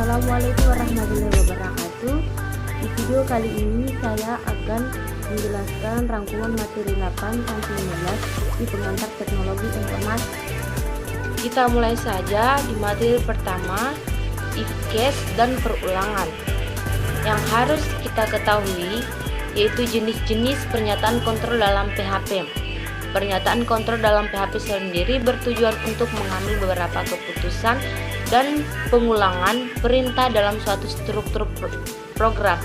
Assalamualaikum warahmatullahi wabarakatuh. Di video kali ini saya akan menjelaskan rangkuman materi 8-15 di pengantar teknologi informasi. Kita mulai saja di materi pertama, if case dan perulangan. Yang harus kita ketahui yaitu jenis-jenis pernyataan kontrol dalam PHP. Pernyataan kontrol dalam PHP sendiri bertujuan untuk mengambil beberapa keputusan dan pengulangan perintah dalam suatu struktur program.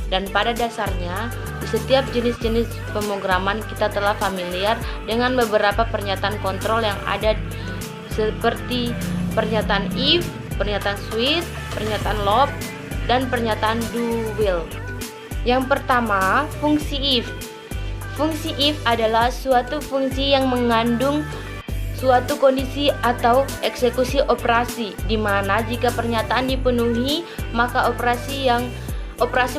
Dan pada dasarnya, di setiap jenis-jenis pemrograman kita telah familiar dengan beberapa pernyataan kontrol yang ada seperti pernyataan if, pernyataan switch, pernyataan loop, dan pernyataan do while. Yang pertama, fungsi if. Fungsi if adalah suatu fungsi yang mengandung suatu kondisi atau eksekusi operasi, di mana jika pernyataan dipenuhi, maka operasi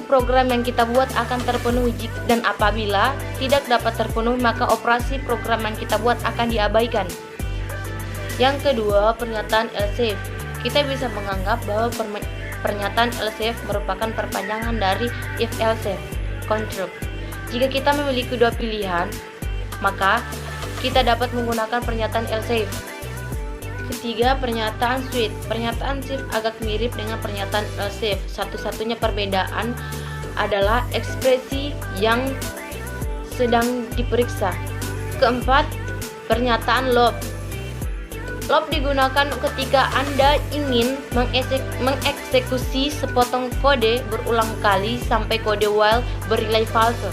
program yang kita buat akan terpenuhi, dan apabila tidak dapat terpenuhi, maka operasi program yang kita buat akan diabaikan. Yang kedua, pernyataan else if. Kita bisa menganggap bahwa pernyataan else if merupakan perpanjangan dari if else construct. Jika kita memiliki dua pilihan, maka kita dapat menggunakan pernyataan else if. Ketiga, pernyataan switch. Pernyataan switch agak mirip dengan pernyataan else if. Satu-satunya perbedaan adalah ekspresi yang sedang diperiksa. Keempat, pernyataan loop. Loop digunakan ketika Anda ingin mengeksekusi sepotong kode berulang kali sampai kode while bernilai false.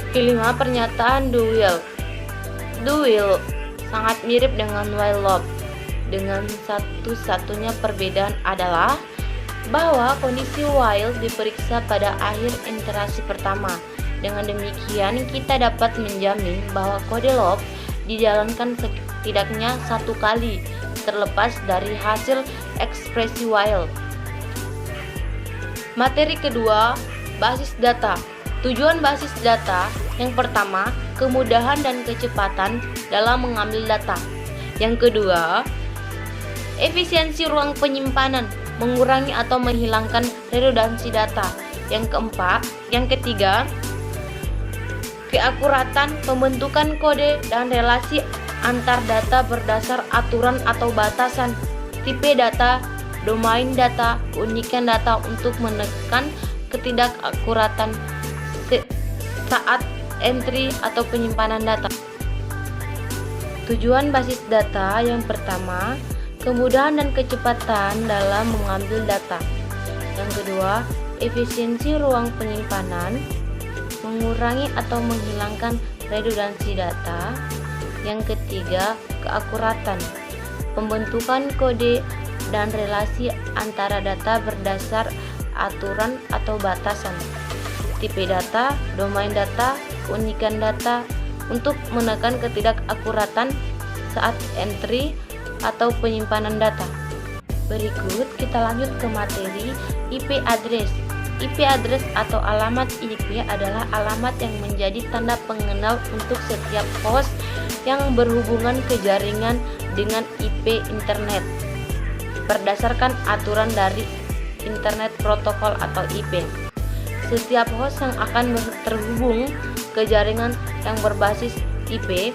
Kelima, pernyataan do while. Do while sangat mirip dengan while loop, dengan satu-satunya perbedaan adalah bahwa kondisi while diperiksa pada akhir iterasi pertama. Dengan demikian, kita dapat menjamin bahwa kode loop dijalankan setidaknya satu kali, terlepas dari hasil ekspresi while. Materi kedua, basis data. Tujuan basis data yang pertama, kemudahan dan kecepatan dalam mengambil data. Yang kedua, efisiensi ruang penyimpanan, mengurangi atau menghilangkan redundansi data. Yang ketiga, keakuratan pembentukan kode dan relasi antar data berdasar aturan atau batasan, tipe data, domain data, keunikan data untuk menekan ketidakakuratan saat entry atau penyimpanan data. Tujuan basis data yang pertama, kemudahan dan kecepatan dalam mengambil data. Yang kedua, efisiensi ruang penyimpanan, mengurangi atau menghilangkan redundansi data. Yang ketiga, keakuratan, pembentukan kode dan relasi antara data berdasar aturan atau batasan, tipe data, domain data, keunikan data untuk menekan ketidakakuratan saat entry atau penyimpanan data. Berikut kita lanjut ke materi IP address. IP address atau alamat IP adalah alamat yang menjadi tanda pengenal untuk setiap host yang berhubungan ke jaringan dengan IP internet berdasarkan aturan dari Internet Protocol atau IP. Setiap host yang akan terhubung ke jaringan yang berbasis IP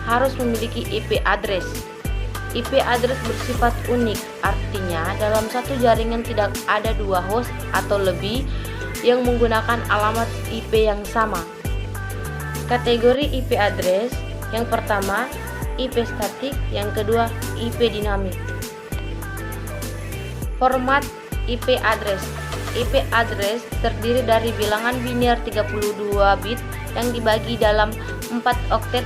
harus memiliki IP address. IP address bersifat unik, artinya dalam satu jaringan tidak ada dua host atau lebih yang menggunakan alamat IP yang sama. Kategori IP address, yang pertama IP statik, yang kedua IP dinamik. Format IP address. IP address terdiri dari bilangan biner 32 bit yang dibagi dalam 4 oktet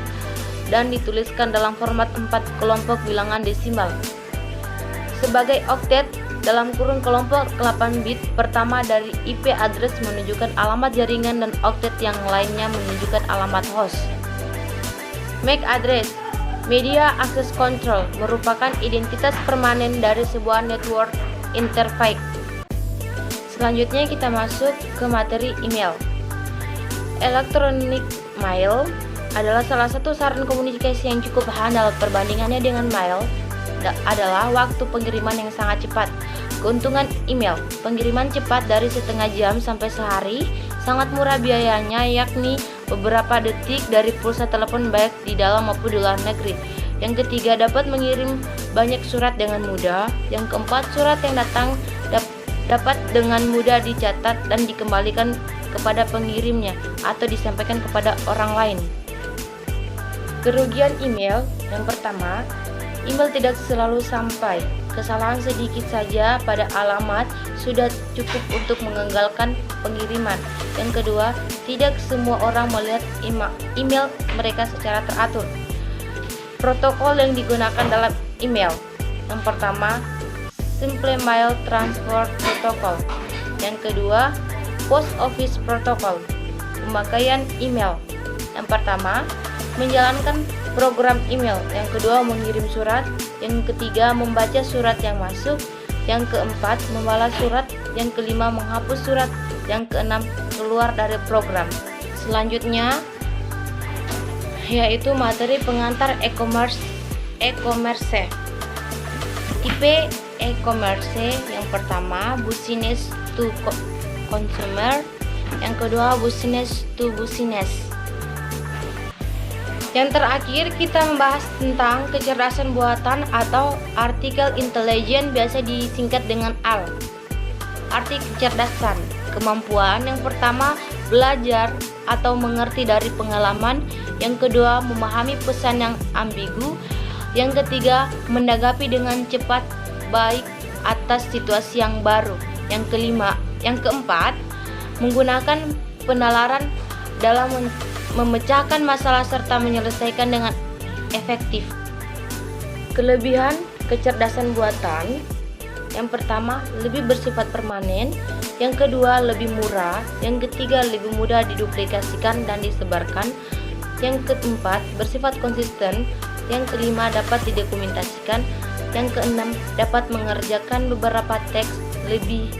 dan dituliskan dalam format 4 kelompok bilangan desimal. Sebagai oktet dalam kurun kelompok 8 bit pertama dari IP address menunjukkan alamat jaringan dan oktet yang lainnya menunjukkan alamat host. MAC address, Media Access Control, merupakan identitas permanen dari sebuah network interface. Selanjutnya kita masuk ke materi email. Electronic mail adalah salah satu sarana komunikasi yang cukup handal perbandingannya dengan mail. adalah waktu pengiriman yang sangat cepat. Keuntungan email, pengiriman cepat dari setengah jam sampai sehari, sangat murah biayanya, yakni beberapa detik dari pulsa telepon baik di dalam maupun di luar negeri. Yang ketiga, dapat mengirim banyak surat dengan mudah. Yang keempat, surat yang datang dapat dengan mudah dicatat dan dikembalikan kepada pengirimnya atau disampaikan kepada orang lain. Kerugian email, yang pertama, email tidak selalu sampai. Kesalahan sedikit saja pada alamat sudah cukup untuk menggagalkan pengiriman. Yang kedua, tidak semua orang melihat email mereka secara teratur. Protokol yang digunakan dalam email, yang pertama, Simple Mail Transfer Protocol. Yang kedua, Post Office Protocol. Pemakaian email, yang pertama, menjalankan program email. Yang kedua, mengirim surat. Yang ketiga, membaca surat yang masuk. Yang keempat, membalas surat. Yang kelima, menghapus surat. Yang keenam, keluar dari program. Selanjutnya yaitu materi pengantar e-commerce. Tipe e-commerce, yang pertama, business to consumer. Yang kedua, business to business. Yang terakhir, kita membahas tentang kecerdasan buatan atau artificial intelligence, biasa disingkat dengan AL. Arti kecerdasan, kemampuan yang pertama, belajar atau mengerti dari pengalaman. Yang kedua, memahami pesan yang ambigu. Yang ketiga, menanggapi dengan cepat baik atas situasi yang baru. Yang keempat, menggunakan penalaran dalam memecahkan masalah serta menyelesaikan dengan efektif. Kelebihan kecerdasan buatan, yang pertama, lebih bersifat permanen. Yang kedua, lebih murah. Yang ketiga, lebih mudah diduplikasikan dan disebarkan. Yang keempat, bersifat konsisten. Yang kelima, dapat didokumentasikan. Yang keenam, dapat mengerjakan beberapa teks lebih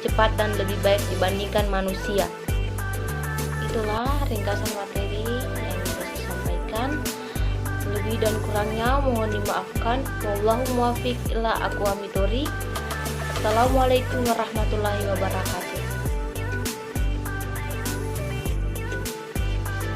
cepat dan lebih baik dibandingkan manusia. Itulah ringkasan materi yang bisa saya sampaikan. Lebih dan kurangnya mohon dimaafkan. Wallahu muwaffiq ila aqwamit thoriq. Assalamualaikum warahmatullahi wabarakatuh.